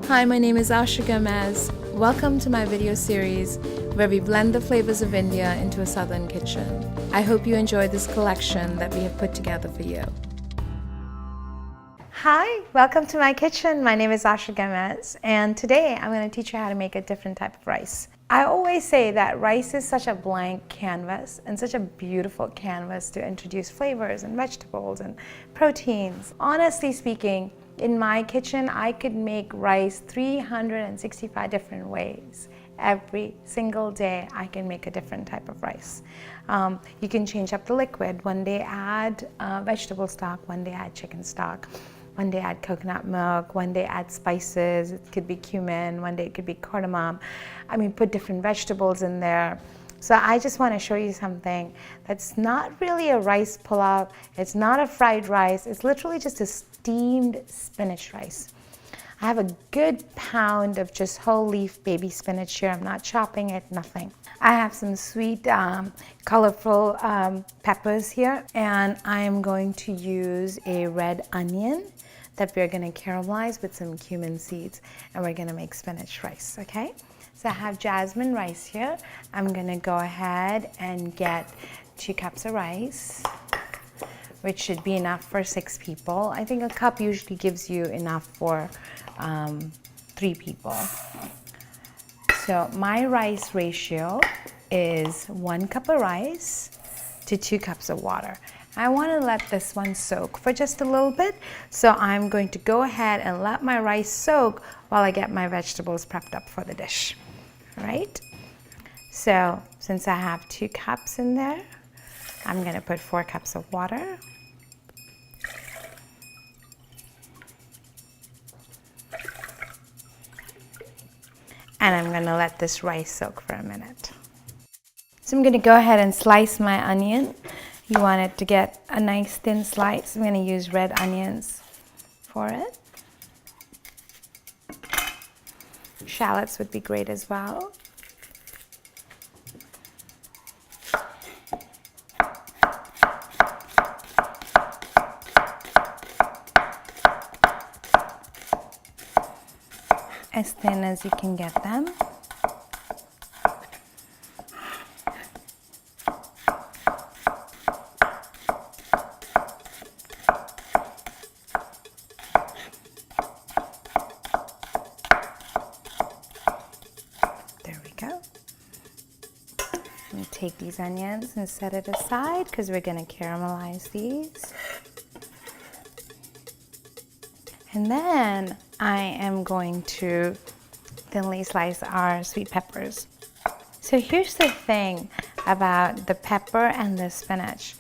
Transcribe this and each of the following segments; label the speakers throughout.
Speaker 1: Hi, my name is Asha Gomez. Welcome to my video series where we blend the flavors of India into a southern kitchen. I hope you enjoy this collection that we have put together for you. Hi, welcome to my kitchen. My name is Asha Gomez, and today I'm going to teach you how to make a different type of rice. I always say that rice is such a blank canvas and such a beautiful canvas to introduce flavors and vegetables and proteins. Honestly speaking, in my kitchen, I could make rice 365 different ways. Every single day, I can make a different type of rice. You can change up the liquid. One day add vegetable stock, one day add chicken stock, one day add coconut milk, one day add spices. It could be cumin, one day it could be cardamom. I mean, put different vegetables in there. So I just want to show you something that's not really a rice pulao. It's not a fried rice. It's literally just a steamed spinach rice. I have a good pound of just whole leaf baby spinach here. I'm not chopping it, nothing. I have some sweet, colorful peppers here, and I'm going to use a red onion that we're going to caramelize with some cumin seeds, and we're going to make spinach rice, okay? So I have jasmine rice here. I'm going to go ahead and get 2 cups of rice, which should be enough for 6 people. I think a cup usually gives you enough for 3 people. So my rice ratio is 1 cup of rice to 2 cups of water. I want to let this one soak for just a little bit, so I'm going to go ahead and let my rice soak while I get my vegetables prepped up for the dish. All right? So since I have 2 cups in there, I'm going to put 4 cups of water. And I'm going to let this rice soak for a minute. So I'm going to go ahead and slice my onion. You want it to get a nice thin slice. I'm going to use red onions for it. Shallots would be great as well. As thin as you can get them. There we go. I'm going to take these onions and set it aside because we're going to caramelize these. And then I am going to thinly slice our sweet peppers. So here's the thing about the pepper and the spinach.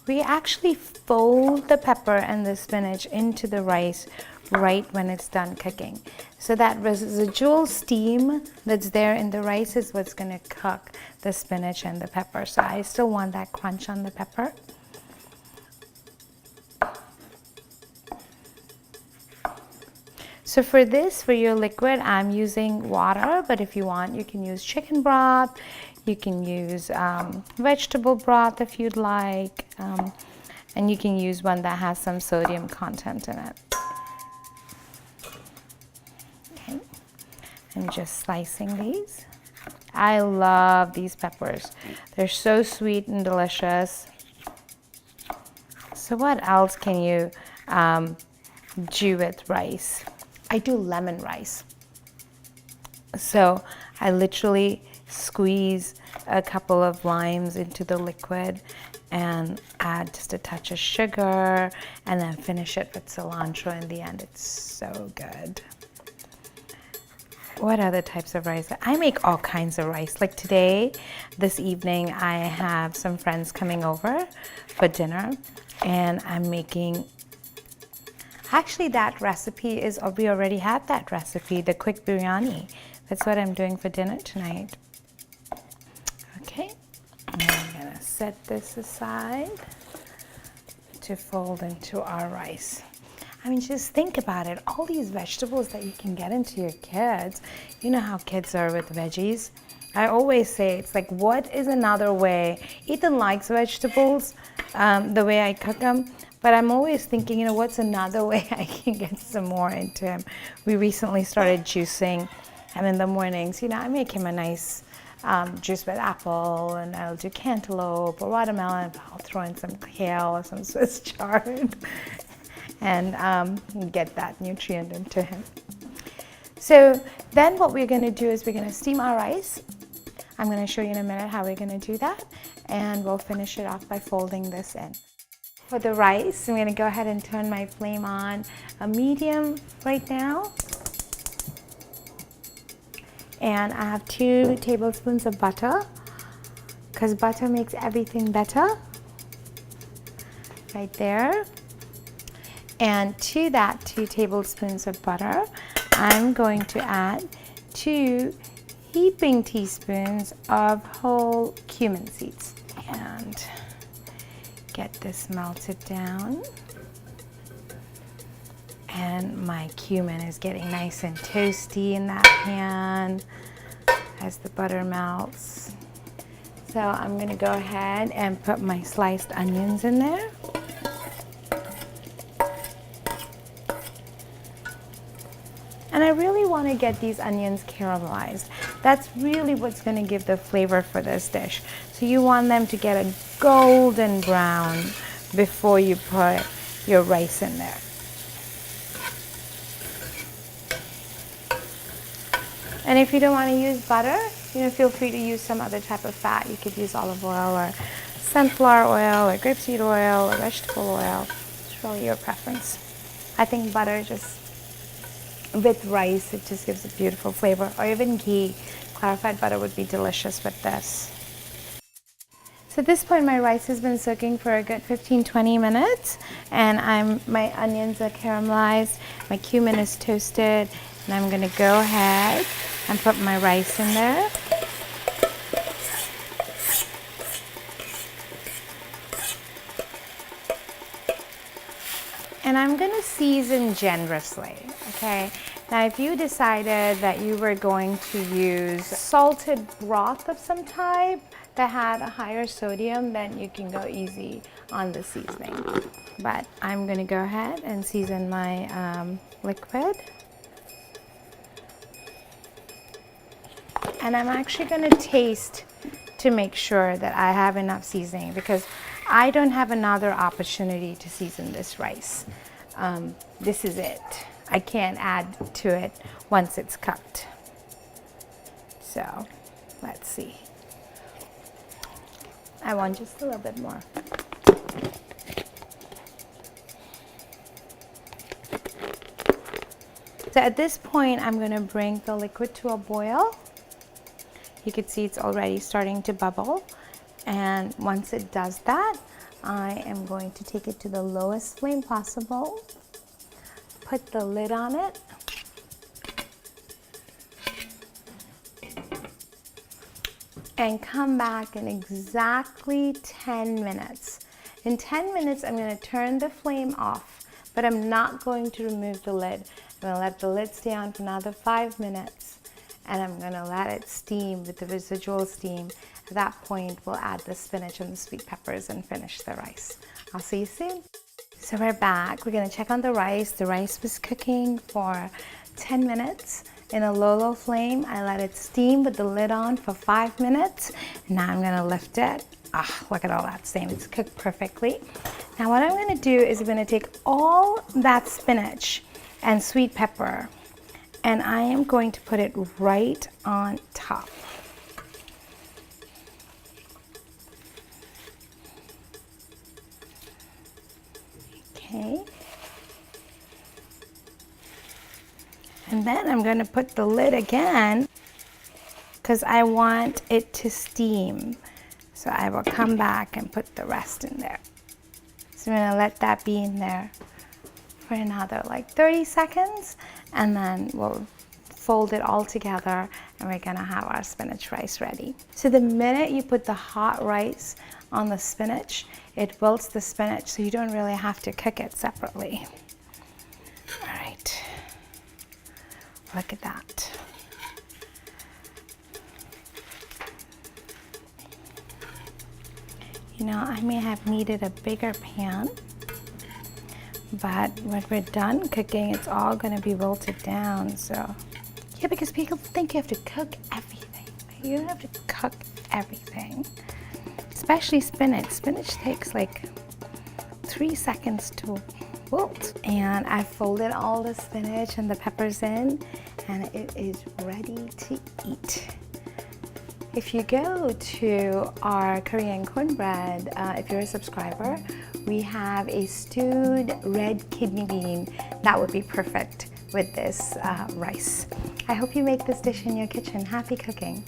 Speaker 1: We actually fold the pepper and the spinach into the rice right when it's done cooking. So that residual steam that's there in the rice is what's going to cook the spinach and the pepper. So I still want that crunch on the pepper. So for this, for your liquid, I'm using water, but if you want, you can use chicken broth, you can use vegetable broth if you'd like, and you can use one that has some sodium content in it. Okay, I'm just slicing these. I love these peppers. They're so sweet and delicious. So what else can you do with rice? I do lemon rice. So I literally squeeze a couple of limes into the liquid and add just a touch of sugar and then finish it with cilantro in the end. It's so good. What other types of rice? I make all kinds of rice. Like today, this evening, I have some friends coming over for dinner, and I'm making. Actually, that recipe is, we already had that recipe, the quick biryani. That's what I'm doing for dinner tonight. Okay, and I'm gonna set this aside to fold into our rice. I mean, just think about it. All these vegetables that you can get into your kids. You know how kids are with veggies. I always say, it's like, what is another way? Ethan likes vegetables, the way I cook them, But I'm always thinking, what's another way I can get some more into him? We recently started juicing, and in the mornings, I make him a nice juice with apple, and I'll do cantaloupe or watermelon. I'll throw in some kale or some Swiss chard and get that nutrient into him. So then what we're going to do is we're going to steam our rice. I'm going to show you in a minute how we're going to do that, and we'll finish it off by folding this in. For the rice, I'm going to go ahead and turn my flame on a medium right now. And I have 2 tablespoons of butter, because butter makes everything better. Right there. And to that 2 tablespoons of butter, I'm going to add 2 heaping teaspoons of whole cumin seeds. And get this melted down. And my cumin is getting nice and toasty in that pan as the butter melts. So I'm going to go ahead and put my sliced onions in there. And I really want to get these onions caramelized. That's really what's going to give the flavor for this dish. So you want them to get a golden brown before you put your rice in there. And if you don't want to use butter, feel free to use some other type of fat. You could use olive oil or sunflower oil or grapeseed oil or vegetable oil. It's really your preference. I think butter just with rice, it just gives a beautiful flavor. Or even ghee. Clarified butter would be delicious with this. So at this point, my rice has been soaking for a good 15-20 minutes, and my onions are caramelized, my cumin is toasted, and I'm going to go ahead and put my rice in there. And I'm going to season generously, okay? Now, if you decided that you were going to use salted broth of some type that had a higher sodium, then you can go easy on the seasoning. But I'm going to go ahead and season my liquid. And I'm actually going to taste to make sure that I have enough seasoning, because I don't have another opportunity to season this rice. This is it. I can't add to it once it's cooked. So let's see. I want just a little bit more. So at this point, I'm going to bring the liquid to a boil. You can see it's already starting to bubble. And once it does that, I am going to take it to the lowest flame possible, put the lid on it, and come back in exactly 10 minutes. In 10 minutes, I'm going to turn the flame off, but I'm not going to remove the lid. I'm going to let the lid stay on for another 5 minutes, and I'm going to let it steam with the residual steam. At that point, we'll add the spinach and the sweet peppers and finish the rice. I'll see you soon. So we're back. We're going to check on the rice. The rice was cooking for 10 minutes in a low flame. I let it steam with the lid on for 5 minutes. Now I'm going to lift it. Look at all that steam. It's cooked perfectly. Now what I'm going to do is I'm going to take all that spinach and sweet pepper, and I am going to put it right on top. Okay. And then I'm going to put the lid again because I want it to steam. So I will come back and put the rest in there. So I'm going to let that be in there for another like 30 seconds, and then we'll fold it all together and we're going to have our spinach rice ready. So the minute you put the hot rice on the spinach, it wilts the spinach, so you don't really have to cook it separately. All right, look at that. I may have needed a bigger pan, But when we're done cooking, it's all gonna be wilted down, so. Yeah, because people think you have to cook everything. You don't have to cook everything. Especially spinach. Spinach takes like 3 seconds to wilt. And I folded all the spinach and the peppers in, and it is ready to eat. If you go to our Korean cornbread, if you're a subscriber, we have a stewed red kidney bean that would be perfect with this rice. I hope you make this dish in your kitchen. Happy cooking.